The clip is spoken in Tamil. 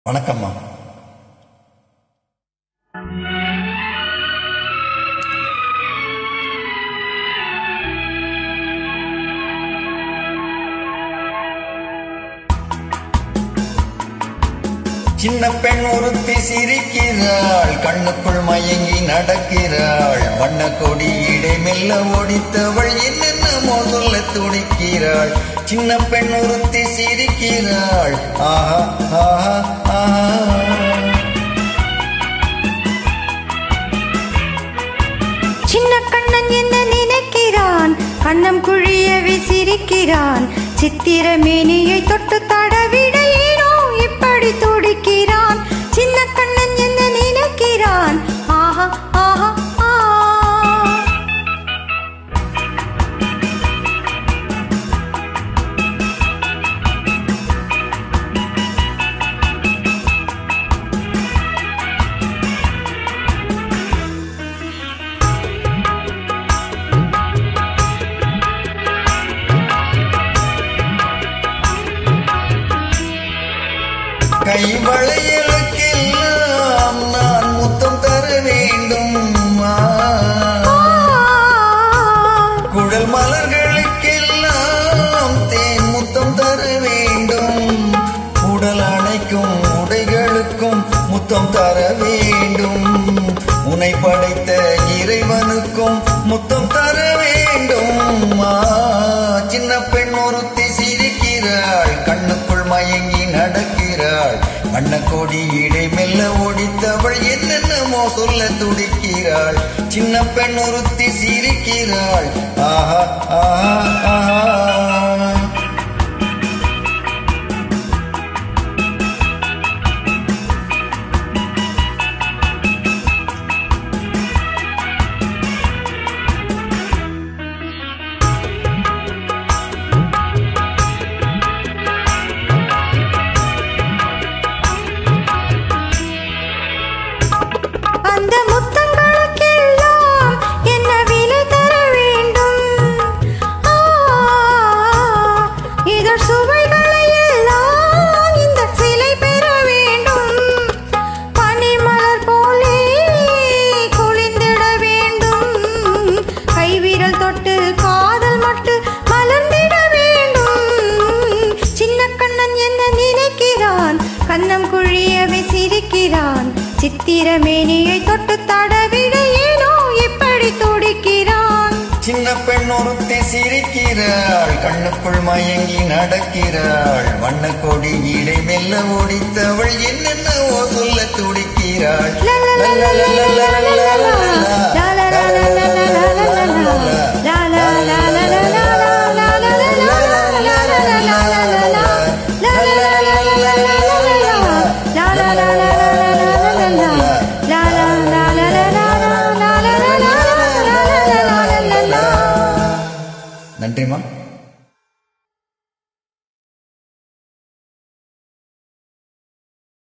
வணக்கம்மா. சின்ன பெண் ஒருத்தி சிரிக்கிறாள், கண்ணுக்குள் மயங்கி நடக்கிறாள். வண்ண கொடியிடை மெல்ல ஒடித்தவள் என்னென்னமோ சொல்ல துடிக்கிறாள். சின்ன பெண் ஒருத்தி சிரிக்கிறாள், ஆஹா ஆஹா ஆஹா. சின்ன கண்ணன் என்ன நினைக்கிறான், கண்ணம் குழியவே சிரிக்கிறான். சித்திர மேனியை தொட்டு தடவிட ஏனோ இப்படி துடிக்கிறான். சின்ன கண்ணன் என்ன நினைக்கிறான், ஆஹா ஆஹா ஆஹா. கை வளையலுக்கெல்லாம் நான் முத்தம் தர வேண்டும், குழல் மலர்களுக்கெல்லாம் தேன் முத்தம் தர வேண்டும். உடல் அணைக்கும் உடைகளுக்கும் முத்தம் தர வேண்டும். உன்னை படைத்த இறைவனுக்கும் முத்தம் தர வேண்டும். சின்ன பெண் ஒருத்தி சிரிக்கிறாள், கண்ணுக்குள் மயங்கி நடக்கிறாள். வண்ண கொடியிடை மெல்ல ஒடித்தவள் என்னென்னமோ சொல்ல துடிக்கிறாள். சின்ன பெண் ஒருத்தி சிரிக்கிறாள், ஆஹா ஆஹா ஆஹா. அந்த முத்தங்களுக்கெல்லாம் என்ன விலை தர வேண்டும், இதழ் சுவைகளை எல்லாம் இந்த சிலை பெற வேண்டும். பனிமலர் போலே குளிந்திட வேண்டும். கைவிரல் தொட்டு காதல் மட்டு மலர்ந்திட வேண்டும். சின்ன கண்ணன் என்ன நினைக்கிறான், கண்ணம் குழியவே சிரிக்கிறான். சித்திர மேனியை தொட்டு தடவிட ஏனோ இப்படி துடிக்கிறான். சின்ன பெண் ஒருத்தி சிரிக்கிறாள், கண்ணுக்குள் மயங்கி நடக்கிறாள். வண்ண கொடி இடை மெல்ல ஒடித்தவள் என்னென்னவோ சொல்ல துடிக்கிறாள். நன்றிமா.